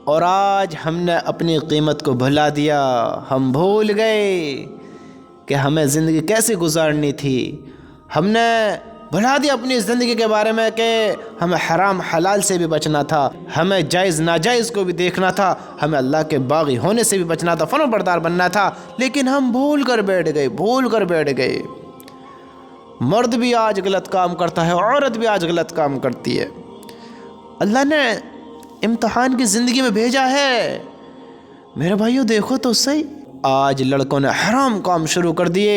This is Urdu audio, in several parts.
اور آج ہم نے اپنی قیمت کو بھلا دیا. ہم بھول گئے کہ ہمیں زندگی کیسے گزارنی تھی. ہم نے بھلا دیا اپنی زندگی کے بارے میں کہ ہمیں حرام حلال سے بھی بچنا تھا, ہمیں جائز ناجائز کو بھی دیکھنا تھا, ہمیں اللہ کے باغی ہونے سے بھی بچنا تھا, فرما بردار بننا تھا. لیکن ہم بھول کر بیٹھ گئے. مرد بھی آج غلط کام کرتا ہے, عورت بھی آج غلط کام کرتی ہے. اللہ نے امتحان کی زندگی میں بھیجا ہے. میرے بھائیو دیکھو تو صحیح, آج لڑکوں نے حرام کام شروع کر دیے,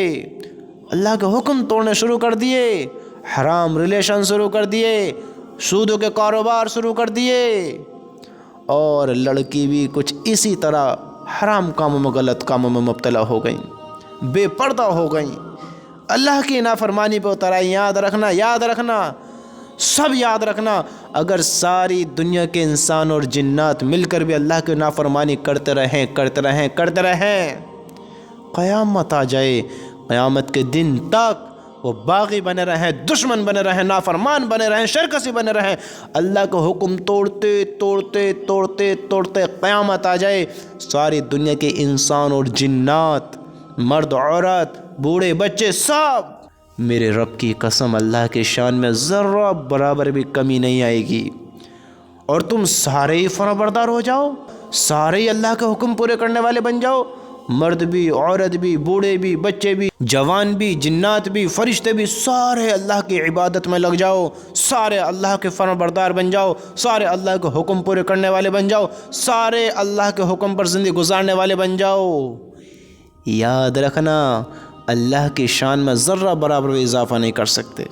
اللہ کے حکم توڑنے شروع کر دیے, حرام ریلیشن شروع کر دیے, سودوں کے کاروبار شروع کر دیے, اور لڑکی بھی کچھ اسی طرح حرام کاموں میں غلط کاموں میں مبتلا ہو گئیں, بے پردہ ہو گئیں, اللہ کی نافرمانی پہ اتر آئی. یاد رکھنا سب یاد رکھنا, اگر ساری دنیا کے انسان اور جنات مل کر بھی اللہ کی نافرمانی کرتے رہیں, قیامت آ جائے, قیامت کے دن تک وہ باغی بنے رہیں, دشمن بنے رہیں, نافرمان بنے رہیں, شرکسی بنے رہیں, اللہ کا حکم توڑتے قیامت آ جائے, ساری دنیا کے انسان اور جنات, مرد عورت, بوڑھے بچے, سب, میرے رب کی قسم اللہ کے شان میں ذرہ برابر بھی کمی نہیں آئے گی, اور تم سارے ہی فرمانبردار ہو جاؤ, سارے ہی اللہ کے حکم پورے کرنے والے بن جاؤ. مرد بھی, عورت بھی, بوڑھے بھی, بچے بھی, جوان بھی, جنات بھی, فرشتے بھی, سارے اللہ کی عبادت میں لگ جاؤ, سارے اللہ کے فرمانبردار بن جاؤ, سارے اللہ کے حکم پورے کرنے والے بن جاؤ, سارے اللہ کے حکم پر زندگی گزارنے والے بن جاؤ. یاد رکھنا اللہ کی شان میں ذرہ برابر بھی اضافہ نہیں کر سکتے.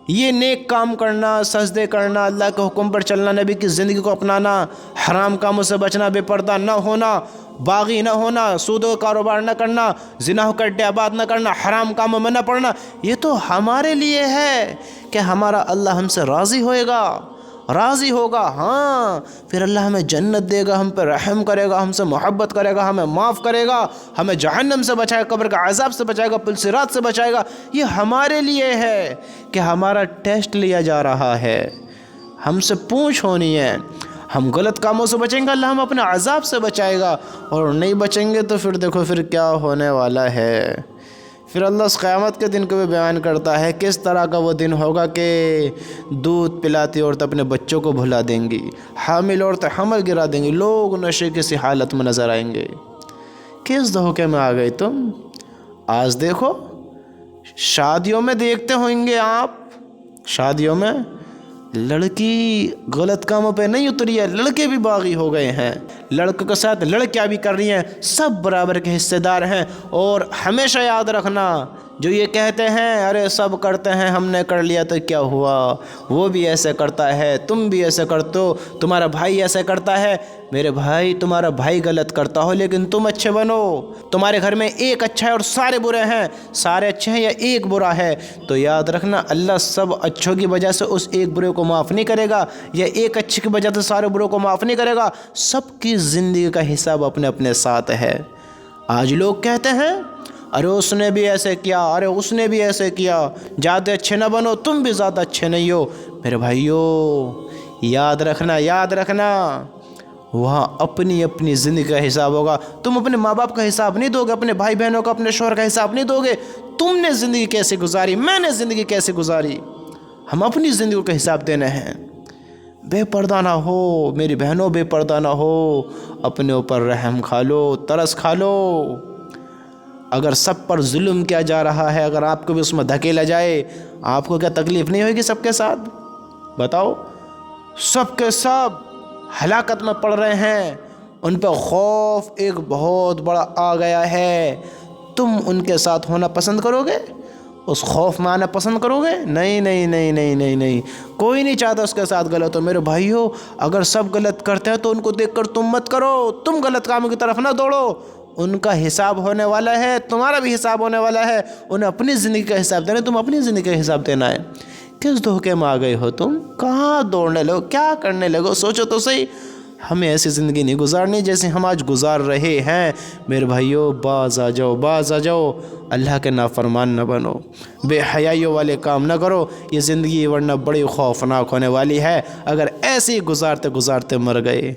یہ نیک کام کرنا, سجدے کرنا, اللہ کے حکم پر چلنا, نبی کی زندگی کو اپنانا, حرام کاموں سے بچنا, بے پردہ نہ ہونا, باغی نہ ہونا, سود و کاروبار نہ کرنا, زنا کر کے آباد نہ کرنا, حرام کاموں میں نہ پڑنا, یہ تو ہمارے لیے ہے کہ ہمارا اللہ ہم سے راضی ہوگا. ہاں, پھر اللہ ہمیں جنت دے گا, ہم پہ رحم کرے گا, ہم سے محبت کرے گا, ہمیں معاف کرے گا, ہمیں جہنم سے بچائے گا, قبر کا عذاب سے بچائے گا, پل صراط سے بچائے گا. یہ ہمارے لیے ہے کہ ہمارا ٹیسٹ لیا جا رہا ہے, ہم سے پوچھ ہونی ہے. ہم غلط کاموں سے بچیں گے, اللہ ہم اپنے عذاب سے بچائے گا, اور نہیں بچیں گے تو پھر دیکھو پھر کیا ہونے والا ہے. پھر اللہ اس قیامت کے دن کو بھی بیان کرتا ہے, کس طرح کا وہ دن ہوگا کہ دودھ پلاتی عورت اپنے بچوں کو بھلا دیں گی, حامل عورتیں حمل گرا دیں گی, لوگ نشے کی سی حالت میں نظر آئیں گے. کس دھوکے میں آ گئے تم؟ آج دیکھو, شادیوں میں دیکھتے ہوئیں گے آپ, شادیوں میں لڑکی غلط کاموں پہ نہیں اتری ہے, لڑکے بھی باغی ہو گئے ہیں, لڑکوں کے ساتھ لڑکیاں بھی کر رہی ہیں, سب برابر کے حصے دار ہیں. اور ہمیشہ یاد رکھنا, جو یہ کہتے ہیں ارے سب کرتے ہیں, ہم نے کر لیا تو کیا ہوا, وہ بھی ایسے کرتا ہے, تم بھی ایسے کرتے ہو, تمہارا بھائی ایسے کرتا ہے. میرے بھائی, تمہارا بھائی غلط کرتا ہو لیکن تم اچھے بنو. تمہارے گھر میں ایک اچھا ہے اور سارے برے ہیں, سارے اچھے ہیں یا ایک برا ہے, تو یاد رکھنا اللہ سب اچھوں کی وجہ سے اس ایک برے کو معاف نہیں کرے گا, یا ایک اچھے کی وجہ سے سارے بروں کو معاف نہیں کرے گا. سب کی زندگی کا حساب اپنے اپنے ساتھ ہے. آج لوگ کہتے ہیں ارے اس نے بھی ایسے کیا, ارے اس نے بھی ایسے کیا, زیادہ اچھے نہ بنو, تم بھی زیادہ اچھے نہیں ہو. میرے بھائیو یاد رکھنا وہاں اپنی زندگی کا حساب ہوگا. تم اپنے ماں باپ کا حساب نہیں دو گے, اپنے بھائی بہنوں کا, اپنے شوہر کا حساب نہیں دو گے. تم نے زندگی کیسے گزاری, میں نے زندگی کیسے گزاری, ہم اپنی زندگی کا حساب دینے ہیں. بے پردہ نہ ہو میری بہنوں, بے پردہ نہ ہو, اپنے اوپر رحم کھا لو, ترس کھا لو. اگر سب پر ظلم کیا جا رہا ہے, اگر آپ کو بھی اس میں دھکیلا جائے, آپ کو کیا تکلیف نہیں ہوگی سب کے ساتھ؟ بتاؤ, سب کے سب ہلاکت میں پڑ رہے ہیں, ان پہ خوف ایک بہت بڑا آ گیا ہے. تم ان کے ساتھ ہونا پسند کرو گے, اس خوف میں آنا پسند کرو گے؟ نہیں, کوئی نہیں چاہتا اس کے ساتھ غلط ہو. میرے بھائیو, اگر سب غلط کرتے ہیں تو ان کو دیکھ کر تم مت کرو, تم غلط کاموں کی طرف نہ دوڑو. ان کا حساب ہونے والا ہے, تمہارا بھی حساب ہونے والا ہے. انہیں اپنی زندگی کا حساب دینا ہے, تم اپنی زندگی کا حساب دینا ہے. کس دھوکے میں آ گئے ہو تم؟ کہاں دوڑنے لگو, کیا کرنے لگو؟ سوچو تو صحیح. ہمیں ایسی زندگی نہیں گزارنی جیسے ہم آج گزار رہے ہیں. میرے بھائیو باز آ جاؤ, اللہ کے نافرمان نہ بنو, بے حیائیوں والے کام نہ کرو. یہ زندگی ورنہ بڑی خوفناک ہونے والی ہے اگر ایسے ہی گزارتے مر گئے.